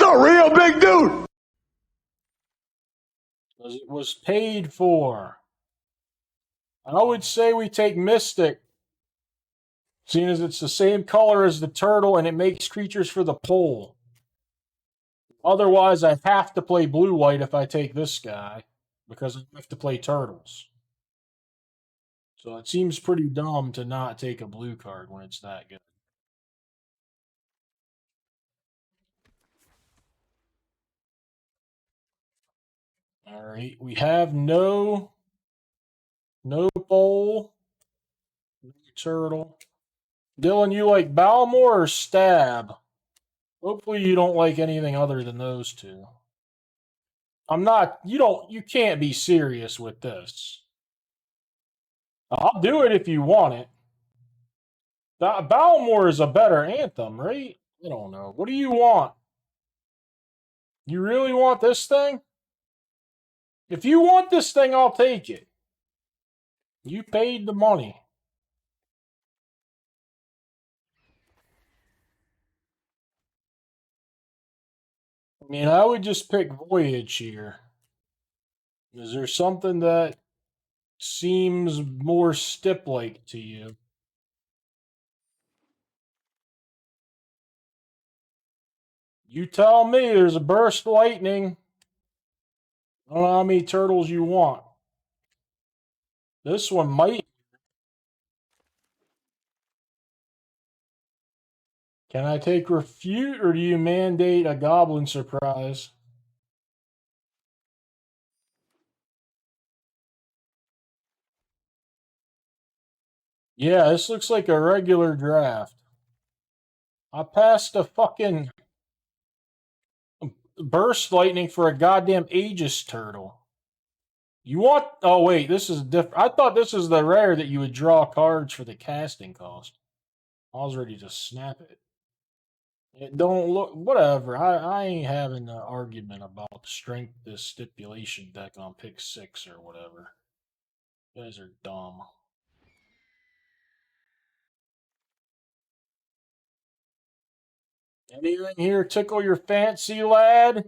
a real big dude. Because it was paid for. I would say we take Mystic, seeing as it's the same color as the turtle and it makes creatures for the pole. Otherwise, I have to play blue-white if I take this guy, because I have to play turtles. So it seems pretty dumb to not take a blue card when it's that good. All right, we have no pole, no turtle. Dylan, you like Balmor or Stab? Hopefully you don't like anything other than those two. I'm not, you can't be serious with this. I'll do it if you want it. Balmor is a better anthem, right? I don't know. What do you want? You really want this thing? If you want this thing, I'll take it. You paid the money. I mean, I would just pick Voyage here. Is there something that seems more stip-like to you? You tell me. There's a burst lightning. I don't know how many turtles you want. This one might. Can I take Refute, or do you mandate a Goblin Surprise? Yeah, this looks like a regular draft. I passed a fucking burst lightning for a goddamn Aegis turtle. You want? Oh wait, this is different. I thought this was the rare that you would draw cards for the casting cost. I was ready to snap it. It don't look whatever. I ain't having an argument about strength this stipulation deck on pick 6 or whatever. You guys are dumb. Anything here tickle your fancy, lad?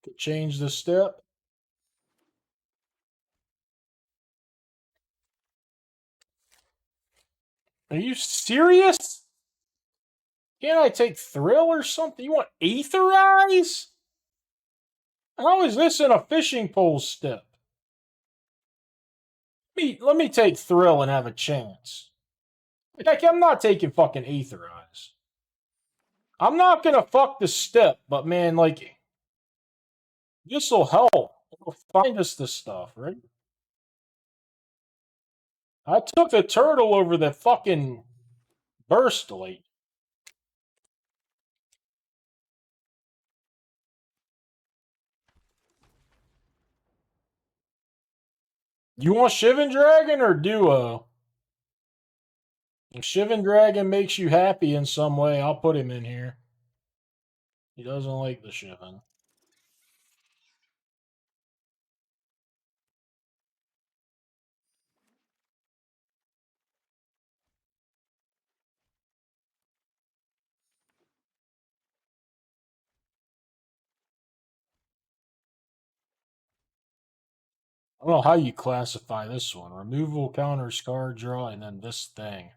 Could change the step. Are you serious? Can't I take Thrill or something? You want Aetherize? How is this in a fishing pole step? Let me take Thrill and have a chance. Like, I'm not taking fucking Aetherize. I'm not gonna fuck the step, but man, like, this'll help. It'll find us the stuff, right? I took the turtle over the fucking burst light. You want Shivan Dragon or Duo? If Shivan Dragon makes you happy in some way, I'll put him in here. He doesn't like the Shivan. I don't know how you classify this one. Removal, counters, card draw, and then this thing.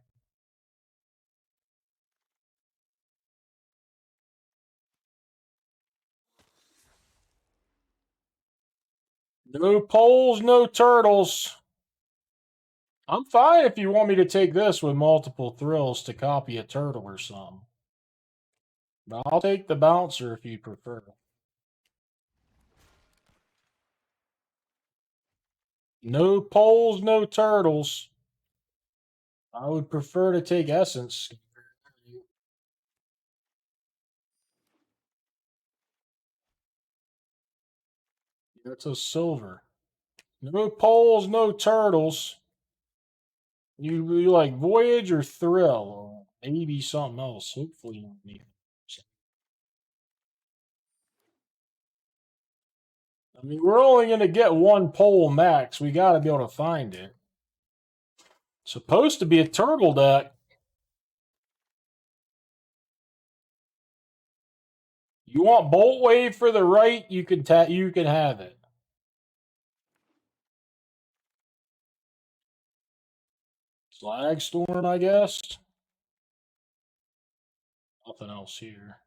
No poles, no turtles. I'm fine if you want me to take this with multiple thrills to copy a turtle or something. But I'll take the bouncer if you prefer. No poles, no turtles. I would prefer to take Essence. That's a silver. No poles, no turtles. You like Voyage or Thrill, or maybe something else. Hopefully, I mean, we're only going to get one pole max. We got to be able to find it. Supposed to be a turtle deck. You want Bolt Wave for the right? You can have it. Slag Storm, I guess. Nothing else here.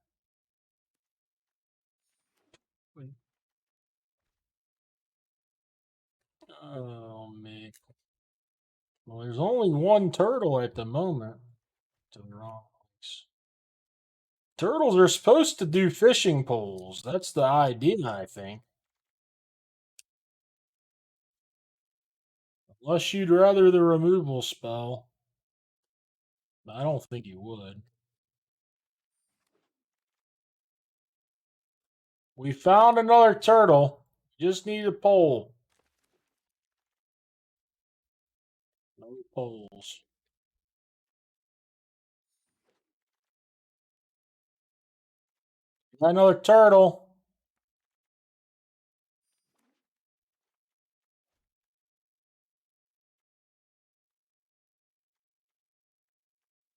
Oh man. Well, there's only one turtle at the moment. To the wrong place. Turtles are supposed to do fishing poles. That's the idea, I think. Unless you'd rather the removal spell. I don't think you would. We found another turtle. Just need a pole. No poles. Got another turtle.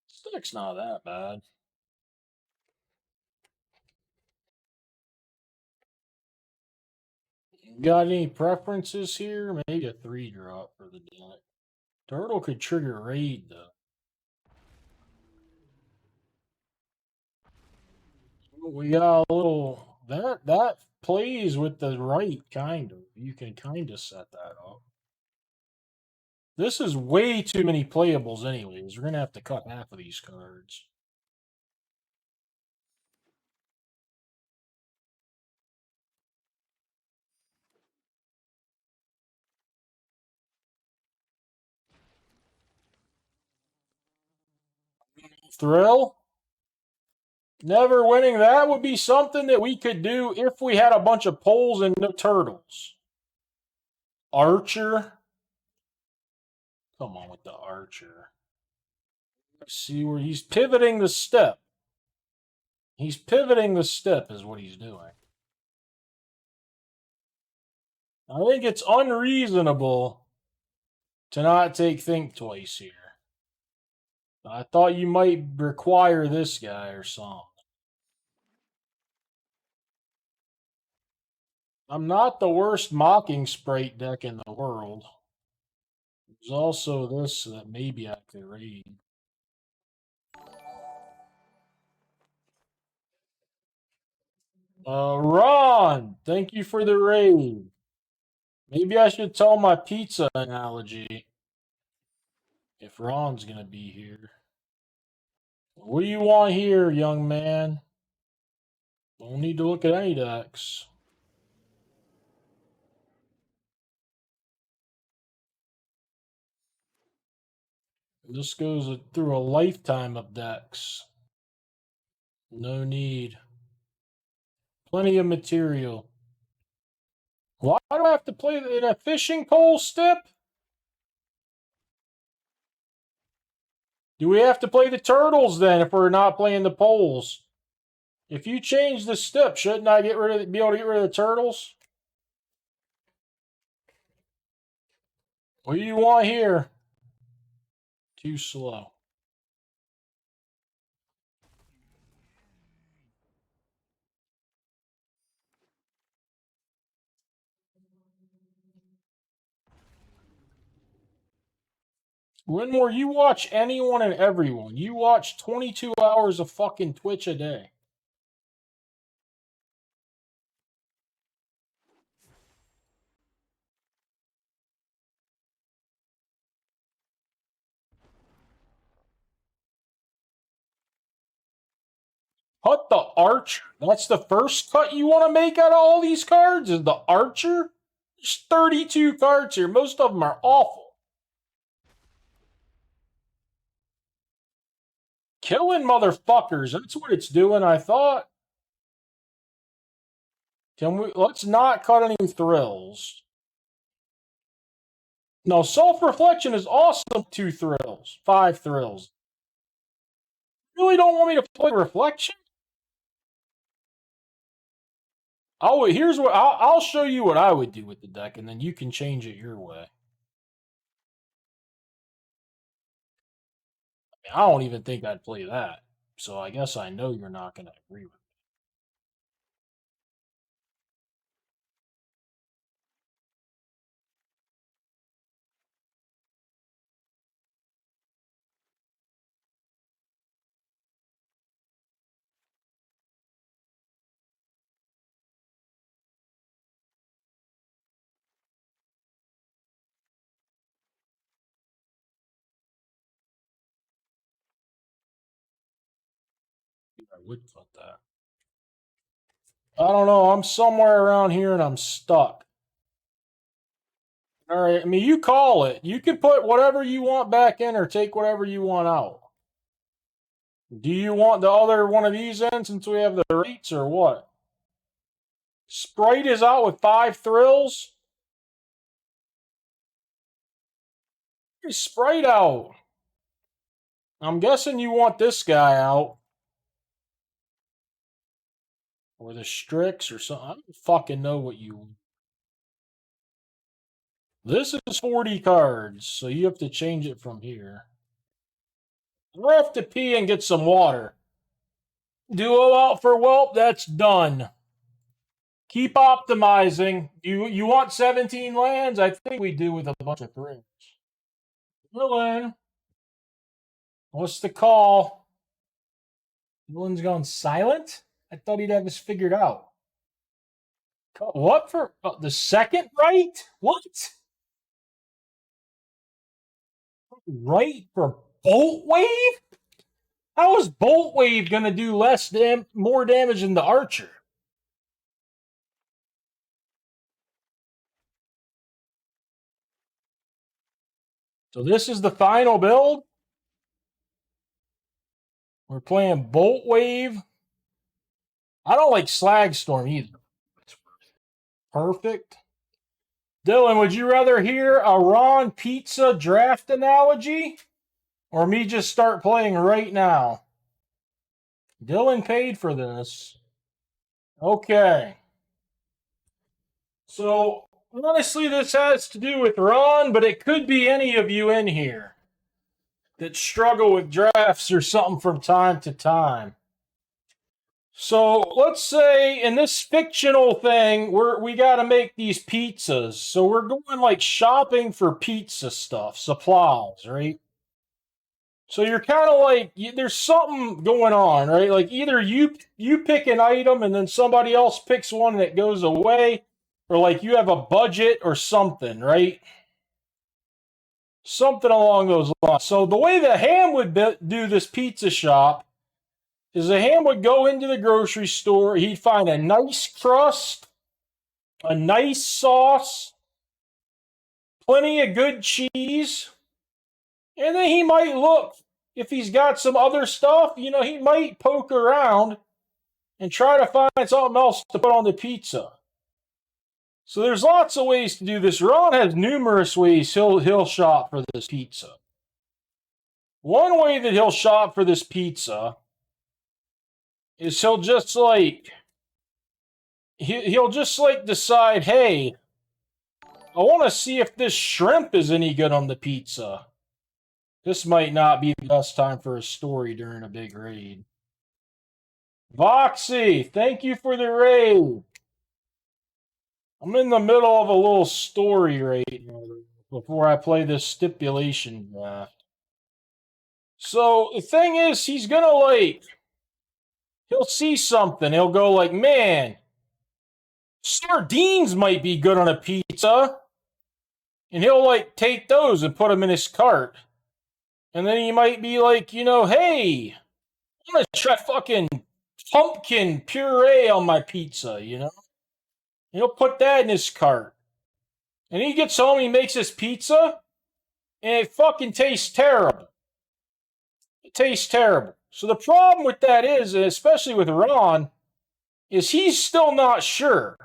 Stick's not that bad. Got any preferences here? Maybe a 3-drop for the deck. Turtle could trigger raid though. We got a little that plays with the right kind of. You can kind of set that up. This is way too many playables anyways. We're gonna have to cut half of these cards. Thrill? Never winning. That would be something that we could do if we had a bunch of poles and no turtles. Archer? Come on with the Archer. See where he's pivoting the step. He's pivoting the step is what he's doing. I think it's unreasonable to not take Think Twice here. I thought you might require this guy or something. I'm not the worst Mocking Sprite deck in the world. There's also this that maybe I could read. Ron, thank you for the raid. Maybe I should tell my pizza analogy if Ron's gonna be here. What do you want here, young man? Don't need to look at any decks. This goes through a lifetime of decks. No need. Plenty of material. Why do I have to play in a fishing pole step? Do we have to play the turtles then if we're not playing the poles? If you change the step, shouldn't I be able to get rid of the turtles? What do you want here? Too slow. Winmore, you watch anyone and everyone. You watch 22 hours of fucking Twitch a day. Cut the Archer. That's the first cut you want to make out of all these cards? Is the Archer? There's 32 cards here. Most of them are awful. Killing motherfuckers. That's what it's doing, I thought. Let's not cut any thrills. No, self-reflection is awesome. 2 thrills. 5 thrills. You really don't want me to play reflection? I'll show you what I would do with the deck, and then you can change it your way. I don't even think I'd play that, so I guess I know you're not going to agree with me. I would cut that. I don't know. I'm somewhere around here and I'm stuck. All right. I mean, you call it. You can put whatever you want back in or take whatever you want out. Do you want the other one of these in since we have the rates or what? Sprite is out with 5 thrills. Sprite out. I'm guessing you want this guy out. Or the Strix or something. I don't fucking know what you want. This is 40 cards, so you have to change it from here. I have to pee and get some water. Duo out for Whelp, that's done. Keep optimizing. You want 17 lands? I think we do with a bunch of 3s. Dylan, what's the call? Dylan's gone silent? I thought he'd have this figured out. What for? The second right? What? Right for Bolt Wave? How is Bolt Wave going to do more damage than the Archer? So this is the final build. We're playing Bolt Wave. I don't like Slag Storm either. Perfect. Dylan, would you rather hear a Ron Pizza draft analogy or me just start playing right now? Dylan paid for this. Okay. So, honestly, this has to do with Ron, but it could be any of you in here that struggle with drafts or something from time to time. So let's say in this fictional thing, we got to make these pizzas. So we're going like shopping for pizza stuff, supplies, right? So you're kind of like there's something going on, right? Like either you pick an item and then somebody else picks one that goes away, or like you have a budget or something, right? Something along those lines. So the way the Ham would do this pizza shop is the Ham would go into the grocery store, he'd find a nice crust, a nice sauce, plenty of good cheese, and then he might look, if he's got some other stuff, he might poke around and try to find something else to put on the pizza. So there's lots of ways to do this. Ron has numerous ways he'll shop for this pizza. One way that he'll shop for this pizza is he'll just decide, hey, I want to see if this shrimp is any good on the pizza. This might not be the best time for a story during a big raid. Voxy, thank you for the raid. I'm in the middle of a little story right now before I play this stipulation draft. So the thing is, he's gonna he'll see something. He'll go like, man, sardines might be good on a pizza. And he'll take those and put them in his cart. And then he might be like, hey, I'm gonna try fucking pumpkin puree on my pizza, And he'll put that in his cart. And he gets home, he makes his pizza, and it fucking tastes terrible. It tastes terrible. So the problem with that is, and especially with Ron, is he's still not sure.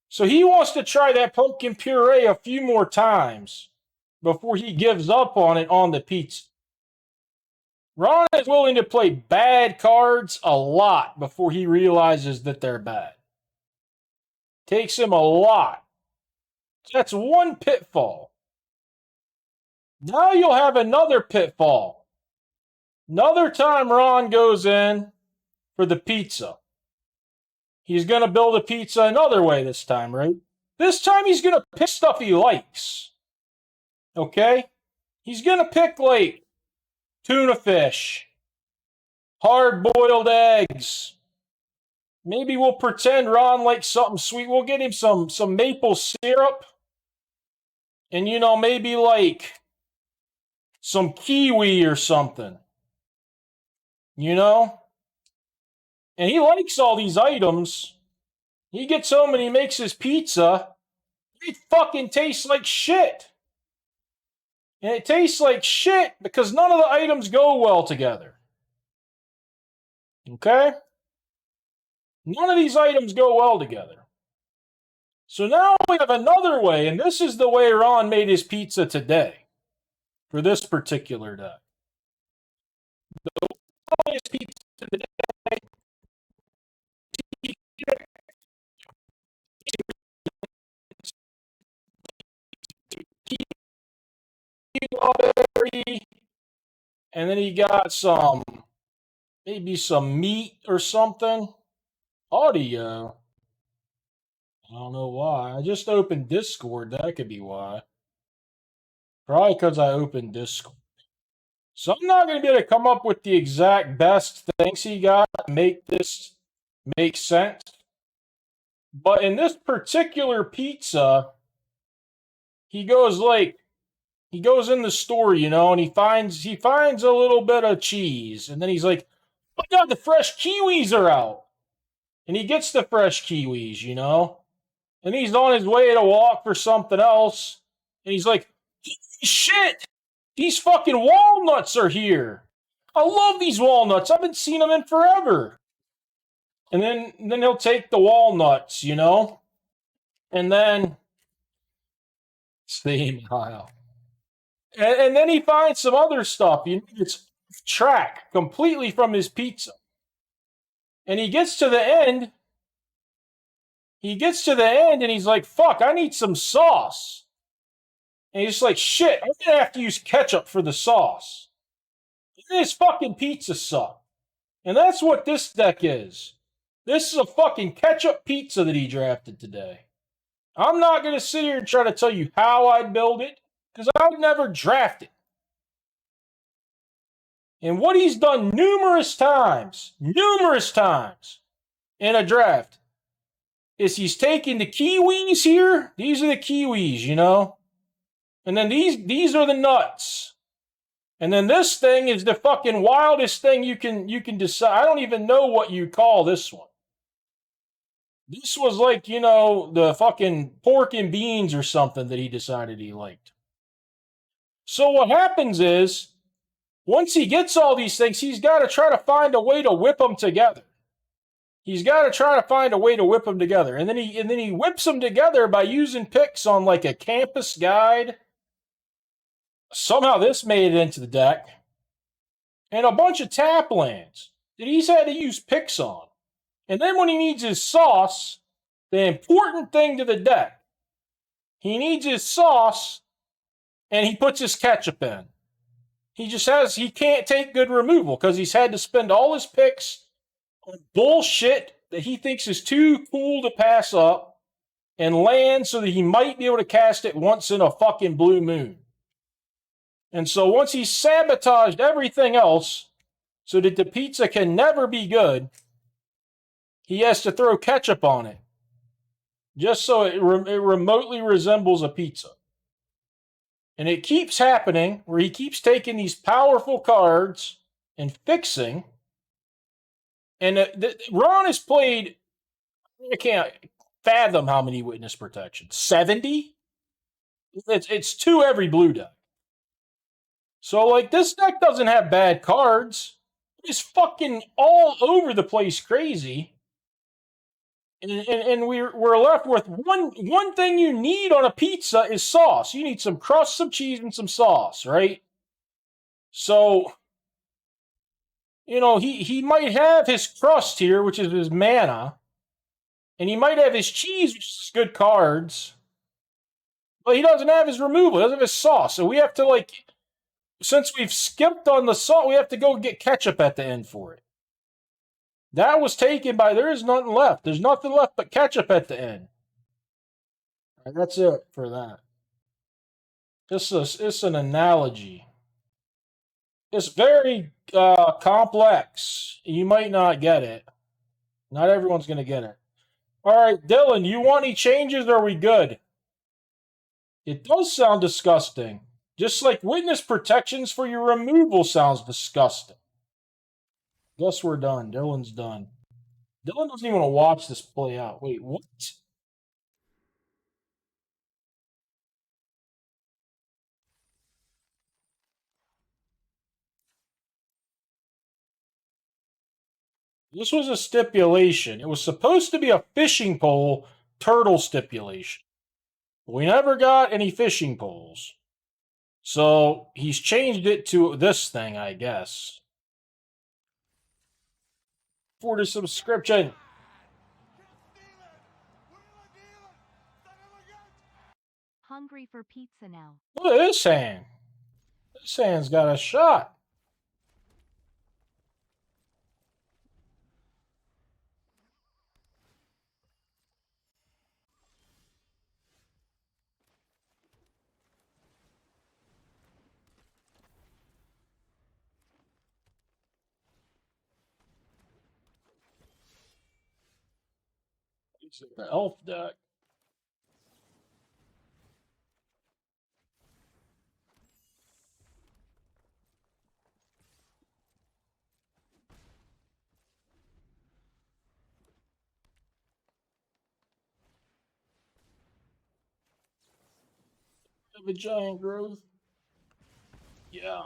So he wants to try that pumpkin puree a few more times before he gives up on it on the pizza. Ron is willing to play bad cards a lot before he realizes that they're bad. Takes him a lot. That's one pitfall. Now you'll have another pitfall. Another time Ron goes in for the pizza. He's going to build a pizza another way this time, right? This time he's going to pick stuff he likes. Okay? He's going to pick tuna fish, hard-boiled eggs. Maybe we'll pretend Ron likes something sweet. We'll get him some maple syrup. And, maybe some kiwi or something. And he likes all these items. He gets home and he makes his pizza. It fucking tastes like shit. And it tastes like shit because none of the items go well together. Okay? None of these items go well together. So now we have another way, and this is the way Ron made his pizza today for this particular deck. The way his pizza today, and then he got maybe some meat or something. Audio. I don't know why. I just opened Discord. That could be why. Probably because I opened Discord. So I'm not going to be able to come up with the exact best things he got to make this make sense. But in this particular pizza, he goes in the store, you know, and he finds a little bit of cheese, and then he's like, "Oh my God, the fresh kiwis are out!" And he gets the fresh kiwis, you know, and he's on his way to walk for something else, and he's like, "Shit, these fucking walnuts are here! I love these walnuts. I haven't seen them in forever." And then he'll take the walnuts, you know, and then steam aisle. And then he finds some other stuff. You know, it's track completely from his pizza. And he gets to the end. And he's like, "Fuck, I need some sauce." And he's like, "Shit, I'm gonna have to use ketchup for the sauce." And his fucking pizza sucked. And that's what this deck is. This is a fucking ketchup pizza that he drafted today. I'm not gonna sit here and try to tell you how I'd build it, because I would never draft it. And what he's done numerous times in a draft, is he's taken the kiwis here. These are the kiwis, you know? And then these are the nuts. And then this thing is the fucking wildest thing you can decide. I don't even know what you call this one. This was like, you know, the fucking pork and beans or something that he decided he liked. So what happens is, once he gets all these things, he's got to try to find a way to whip them together. And then he whips them together by using picks on like a campus guide. Somehow this made it into the deck. And a bunch of tap lands that he's had to use picks on. And then when he needs his sauce, the important thing to the deck, he needs his sauce and he puts his ketchup in. He can't take good removal because he's had to spend all his picks on bullshit that he thinks is too cool to pass up and land so that he might be able to cast it once in a fucking blue moon. And so once he's sabotaged everything else so that the pizza can never be good, he has to throw ketchup on it just so it remotely resembles a pizza. And it keeps happening where he keeps taking these powerful cards and fixing. And Ron has played, I can't fathom how many witness protections. 70? It's 2 every blue deck. So, like, this deck doesn't have bad cards. It's fucking all over the place crazy. And we're left with one thing you need on a pizza is sauce. You need some crust, some cheese, and some sauce, right? So, you know, he might have his crust here, which is his mana, and he might have his cheese, which is good cards, but he doesn't have his removal. He doesn't have his sauce. So we have to, like, since we've skipped on the sauce, we have to go get ketchup at the end for it. That was taken by, there is nothing left. There's nothing left but ketchup at the end. All right, that's it for that. It's an analogy. It's very complex. You might not get it. Not everyone's going to get it. All right, Dylan, you want any changes or are we good? It does sound disgusting. Just like witness protections for your removal sounds disgusting. Guess we're done. Dylan's done. Dylan doesn't even want to watch this play out. Wait, what? This was a stipulation. It was supposed to be a fishing pole turtle stipulation. We never got any fishing poles. So he's changed it to this thing, I guess. For the subscription. Hungry for pizza now. Look at this hand. This hand's got a shot. He's in the elf deck. Have a giant growth. Yeah.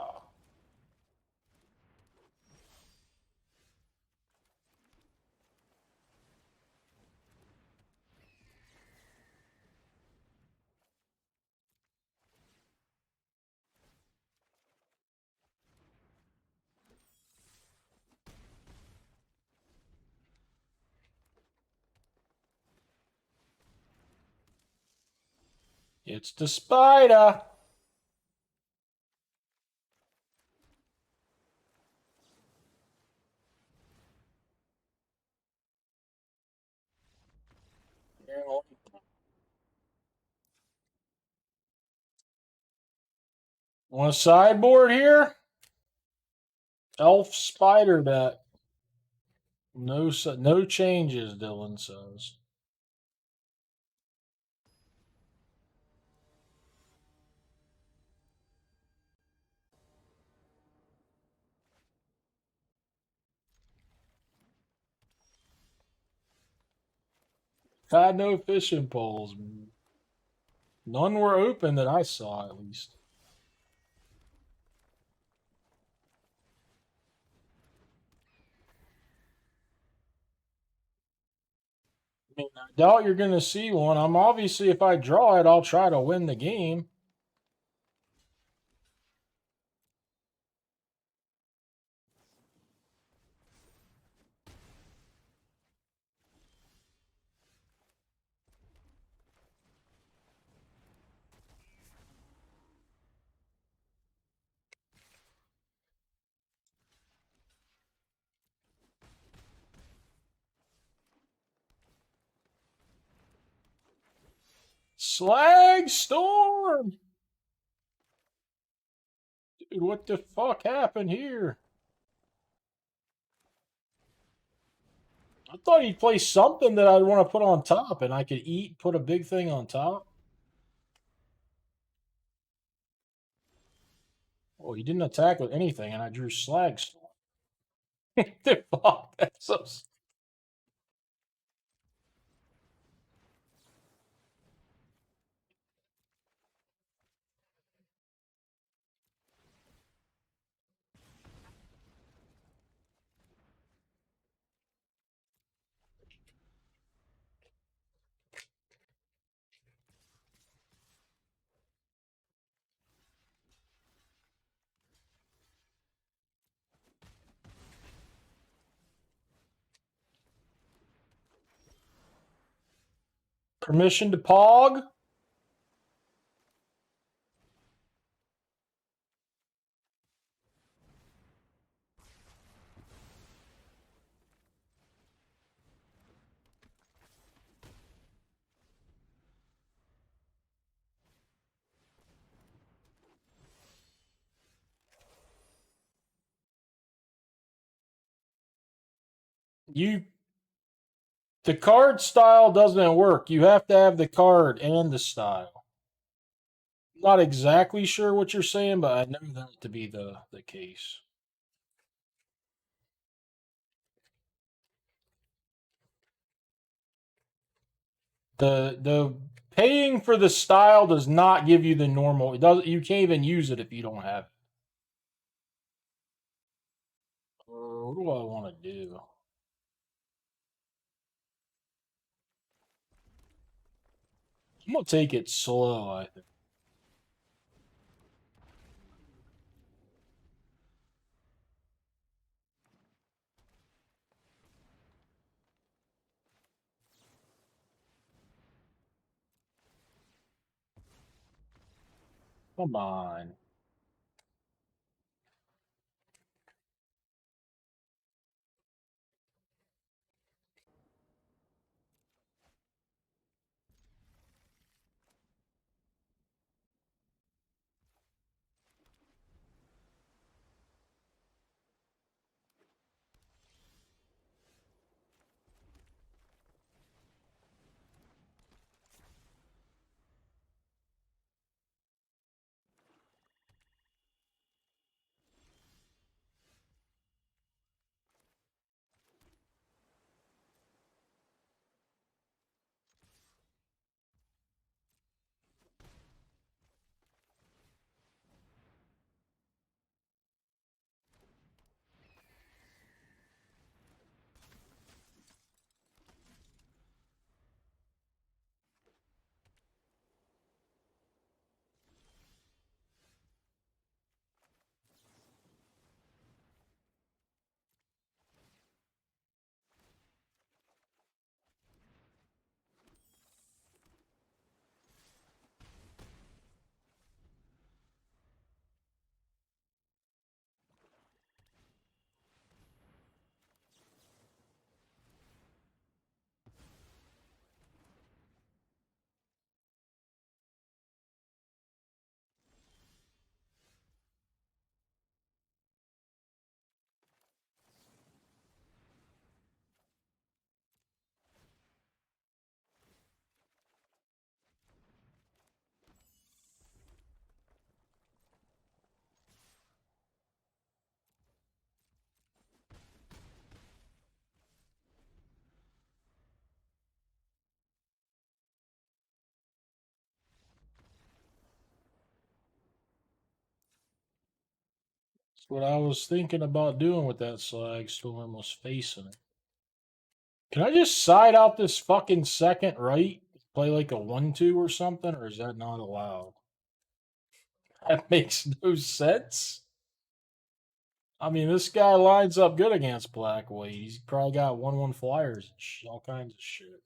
It's the spider. Want a sideboard here? Elf spider deck. No changes, Dylan says. Had no fishing poles. None were open that I saw, at least. I mean, I doubt you're going to see one. I'm obviously, if I draw it, I'll try to win the game. Slag Storm! Dude, what the fuck happened here? I thought he'd play something that I'd want to put on top and I could put a big thing on top. Well, he didn't attack with anything and I drew Slag Storm. The fuck? That's so... Permission to pog? The card style doesn't work. You have to have the card and the style. I'm not exactly sure what you're saying, but I know that to be the case. The paying for the style does not give you the normal. It does. You can't even use it if you don't have it. What do I want to do? I'm gonna take it slow, I think. Come on. That's what I was thinking about doing with that slag storm, was facing it. Can I just side out this fucking second right? Play like a 1-2 or something, or is that not allowed? That makes no sense. I mean, this guy lines up good against black white. He's probably got 1-1 flyers and all kinds of shit.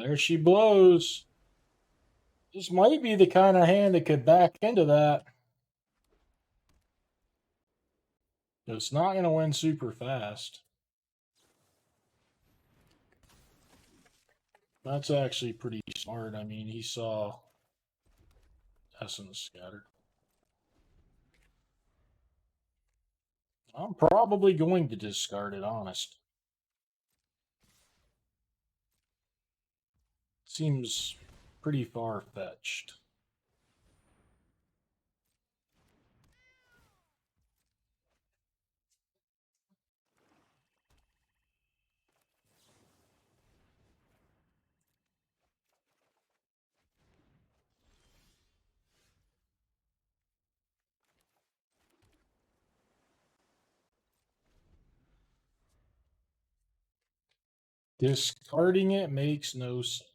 There she blows. This might be the kind of hand that could back into that. It's not going to win super fast. That's actually pretty smart. I mean, he saw Essence scattered. I'm probably going to discard it, honest. Seems pretty far-fetched. Discarding it makes no sense.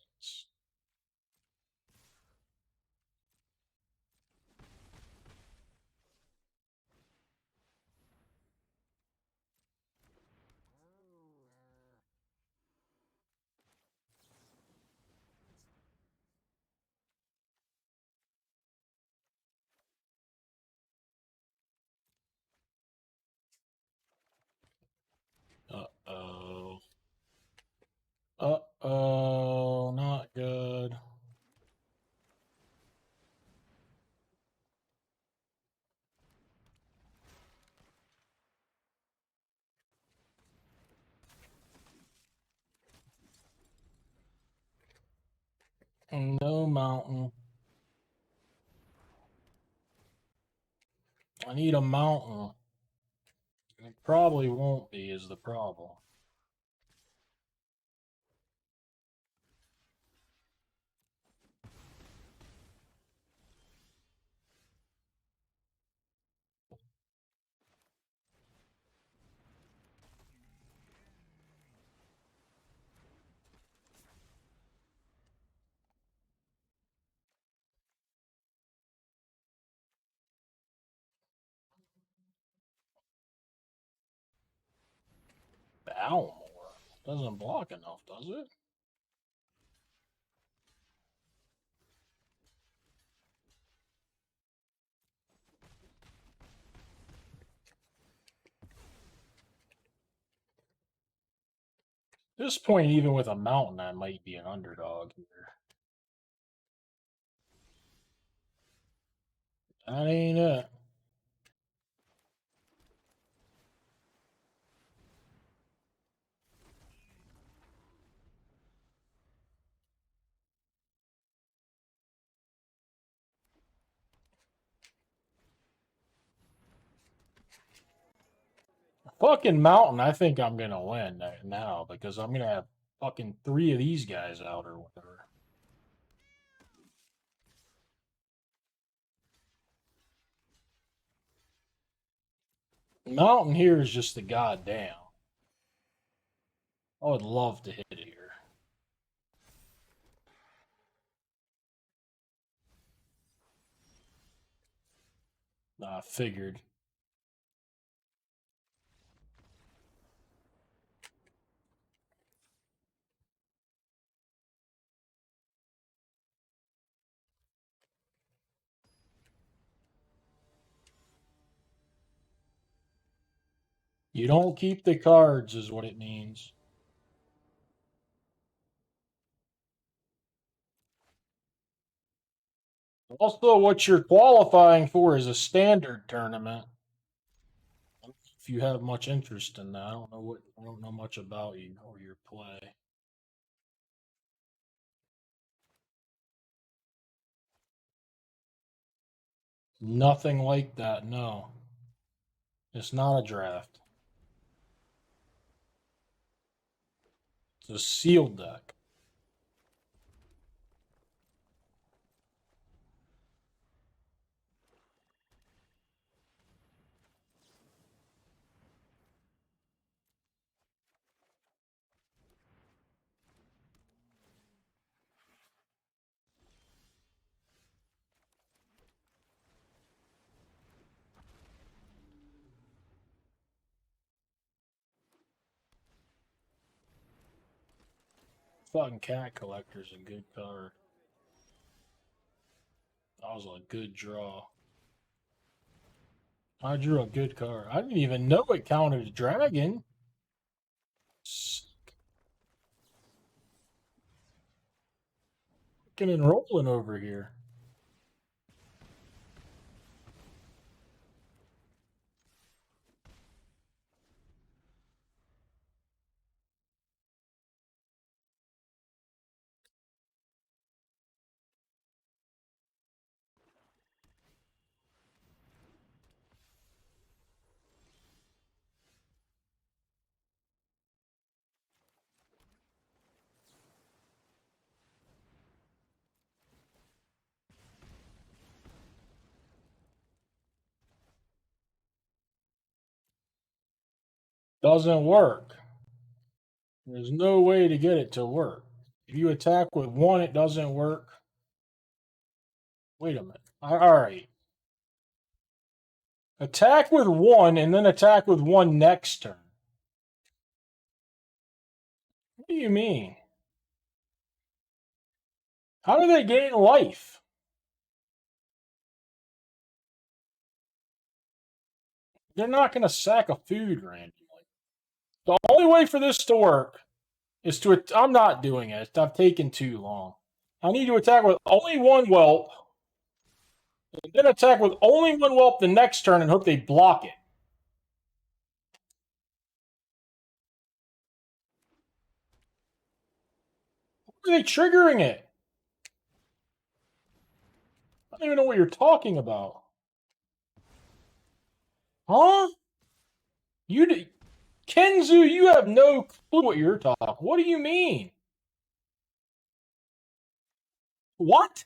Uh-oh. Uh-oh, not good. mountain. I need a mountain. It probably won't be, is the problem. Ow, doesn't block enough, does it? At this point, even with a mountain, I might be an underdog here. That ain't it. Fucking mountain, I think I'm gonna win now because I'm gonna have fucking 3 of these guys out or whatever. Mountain here is just the goddamn. I would love to hit it here. I figured. You don't keep the cards, is what it means. Also, what you're qualifying for is a standard tournament. If you have much interest in that, I don't know much about you or your play. Nothing like that, no. It's not a draft. It's a sealed deck. Fucking Cat Collector's a good card. That was a good draw. I drew a good card. I didn't even know it counted as dragon. Fucking and rolling over here. Doesn't work. There's no way to get it to work. If you attack with one, it doesn't work. Wait a minute. All right. Attack with one and then attack with one next turn. What do you mean? How do they gain life? They're not going to sack a food randomly. The only way for this to work is to. I'm not doing it. I've taken too long. I need to attack with only one whelp, and then attack with only one whelp the next turn and hope they block it. Why are they triggering it? I don't even know what you're talking about. Huh? Kenzu, you have no clue what you're talking. What do you mean? What?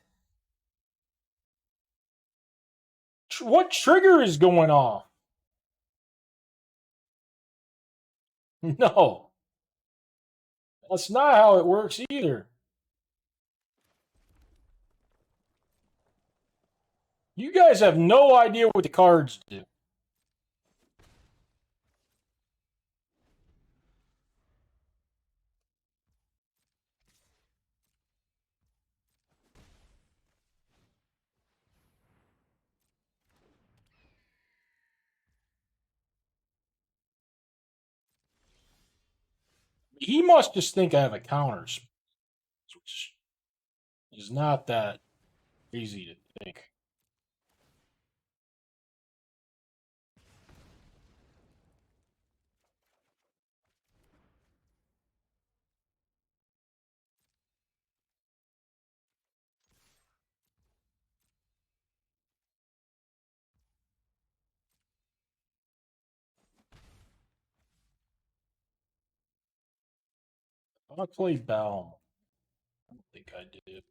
What trigger is going off? No, that's not how it works either. You guys have no idea what the cards do. He must just think I have a counter, which is not that easy to think. I play Balm. I don't think I did.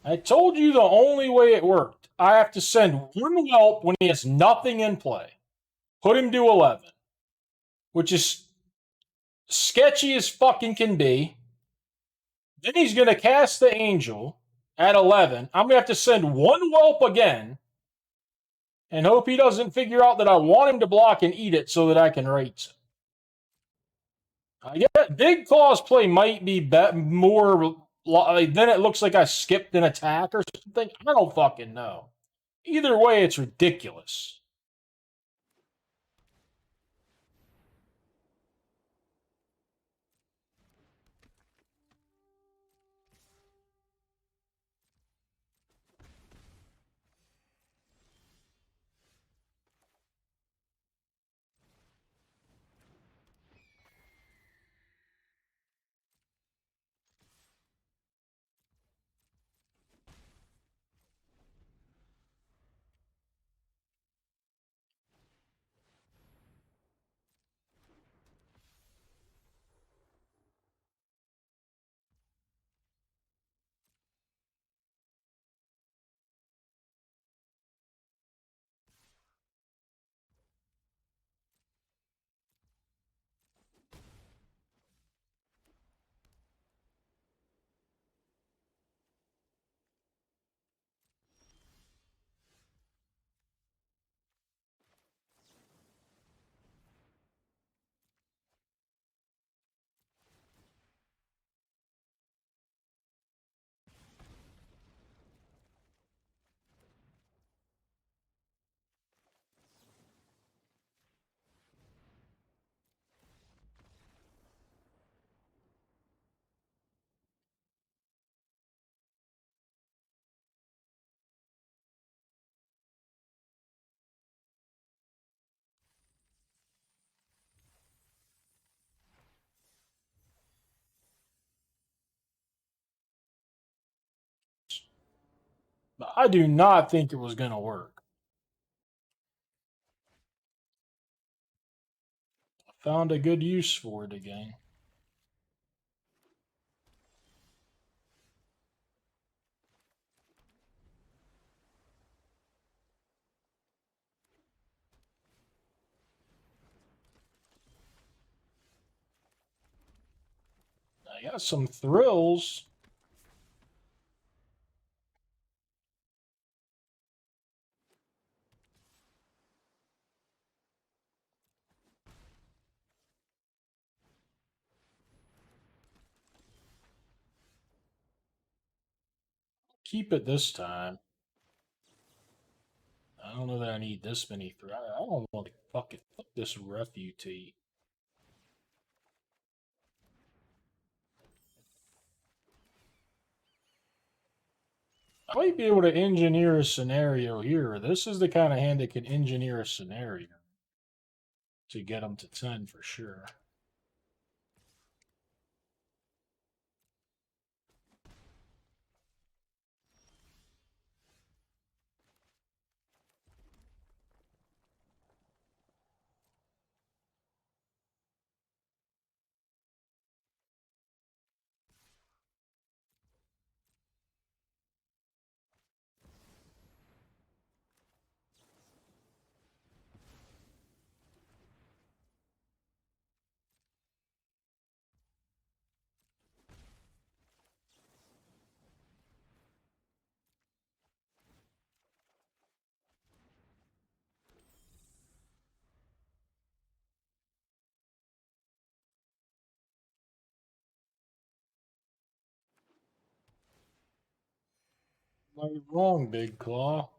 I told you the only way it worked. I have to send one whelp when he has nothing in play. Put him to 11, which is sketchy as fucking can be. Then he's going to cast the Angel at 11. I'm going to have to send one whelp again and hope he doesn't figure out that I want him to block and eat it so that I can rates him. I get Big Claw's play might be more. Then it looks like I skipped an attack or something. I don't fucking know. Either way, it's ridiculous. I do not think it was going to work. I found a good use for it again. I got some thrills. Keep it this time. I don't know that I need this many thrills. I don't want to fuck this refutee. I might be able to engineer a scenario here. This is the kind of hand that can engineer a scenario to get them to 10 for sure. I'm wrong, Big Claw.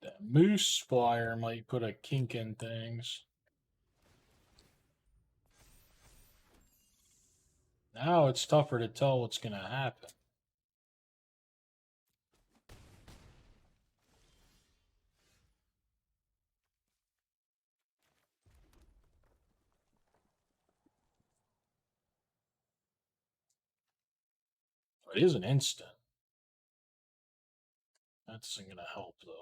That Moose Flyer might put a kink in things. Now it's tougher to tell what's going to happen. It is an instant. That isn't going to help, though.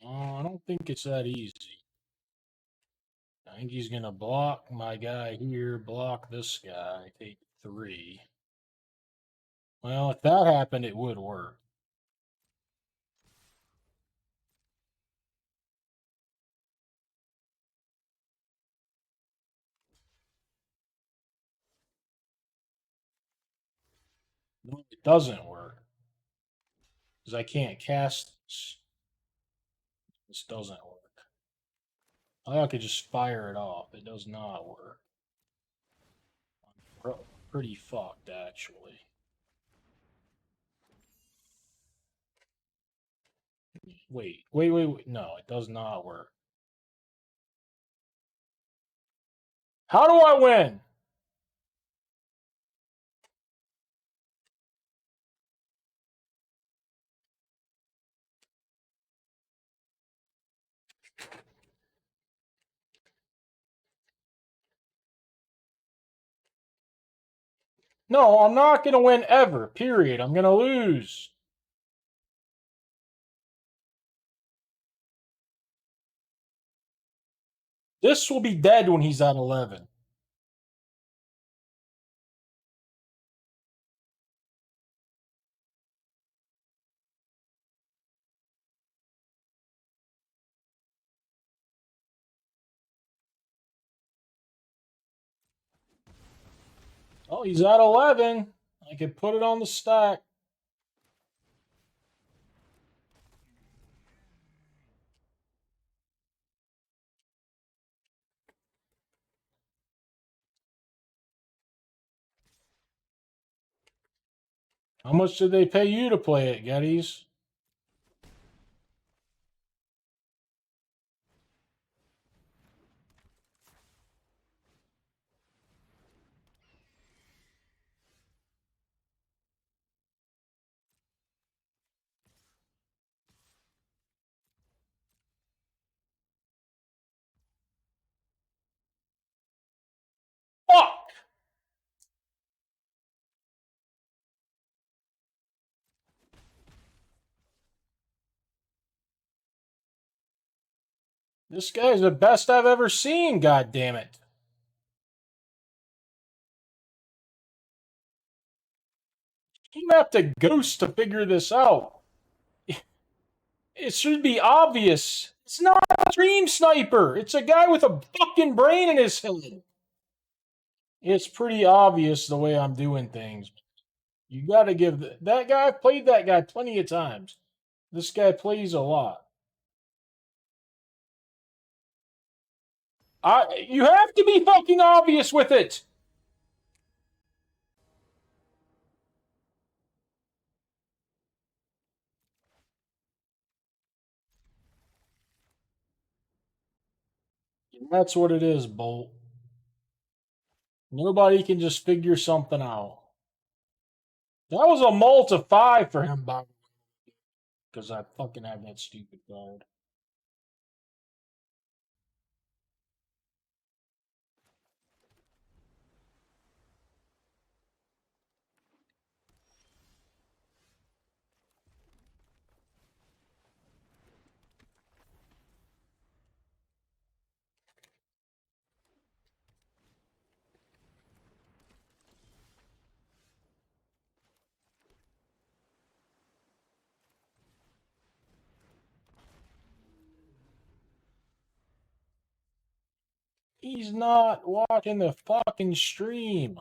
I don't think it's that easy. I think he's going to block my guy here, block this guy, take 3. Well, if that happened, it would work. No, it doesn't work. Because I can't cast this. This doesn't work. I could just fire it off. It does not work. I'm pretty fucked, actually. Wait. No, it does not work. How do I win? No, I'm not going to win ever, period. I'm going to lose. This will be dead when he's at 11. Oh, he's at 11. I can put it on the stack. How much did they pay you to play it, Gettys? Fuck! This guy's the best I've ever seen, god damn it. You have to ghost to figure this out. It should be obvious. It's not a Dream Sniper. It's a guy with a fucking brain in his head. It's pretty obvious the way I'm doing things. You got to give that guy. I've played that guy plenty of times. This guy plays a lot. You have to be fucking obvious with it. That's what it is, Bolt. Nobody can just figure something out. That was a mult of 5 for him, because I fucking have that stupid card. He's not watching the fucking stream.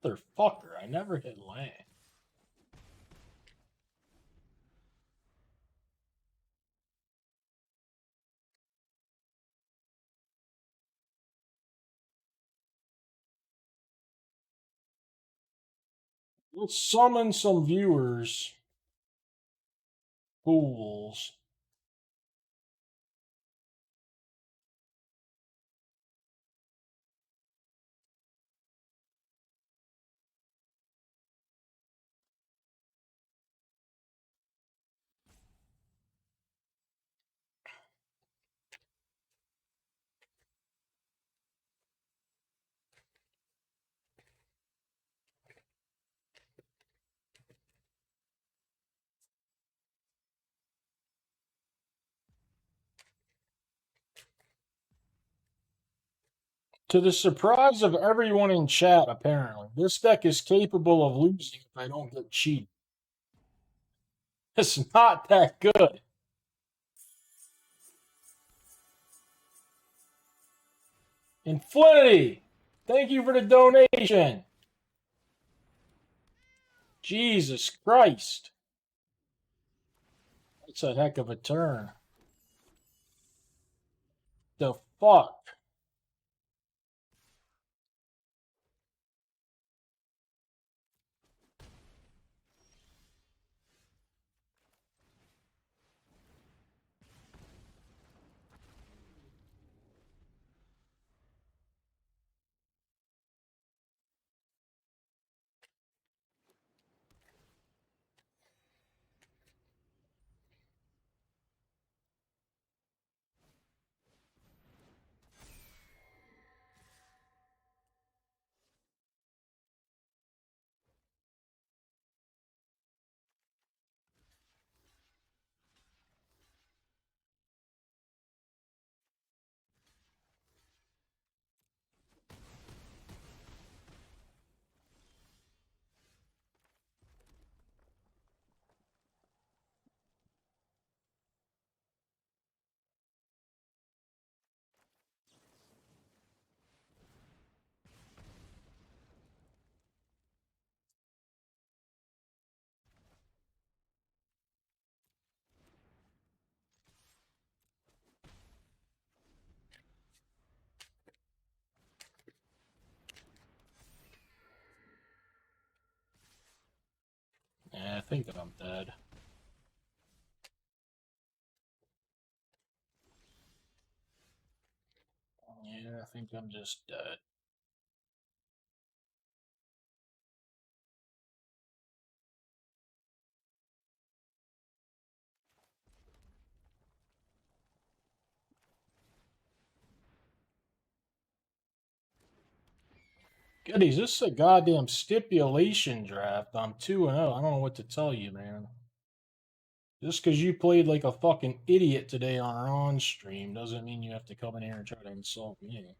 Motherfucker, I never hit land. Let's summon some viewers. Fools. To the surprise of everyone in chat, apparently, this deck is capable of losing if I don't get cheated. It's not that good. Infinity, thank you for the donation. Jesus Christ. That's a heck of a turn. The fuck? Yeah, I think that I'm dead. Yeah, I think I'm just dead. Goodies, this is a goddamn stipulation draft. I'm 2-0. I don't know what to tell you, man. Just because you played like a fucking idiot today on our on stream doesn't mean you have to come in here and try to insult me.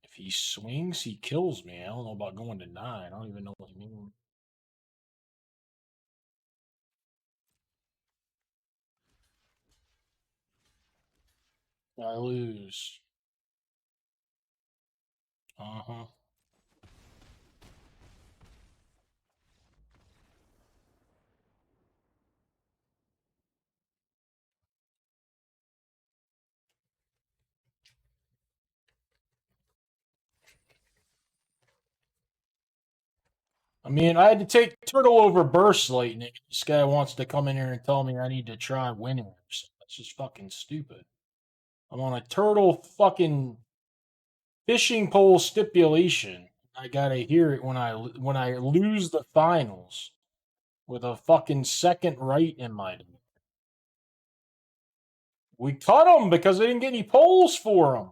If he swings, he kills me. I don't know about going to 9. I don't even know what you mean. I lose. Uh-huh. I mean, I had to take Turtle over Burst Lightning. This guy wants to come in here and tell me I need to try winning. That's just fucking stupid. I'm on a Turtle fucking fishing pole stipulation. I gotta hear it when I lose the finals. with a fucking second right in my deck. We cut them because they didn't get any polls for them.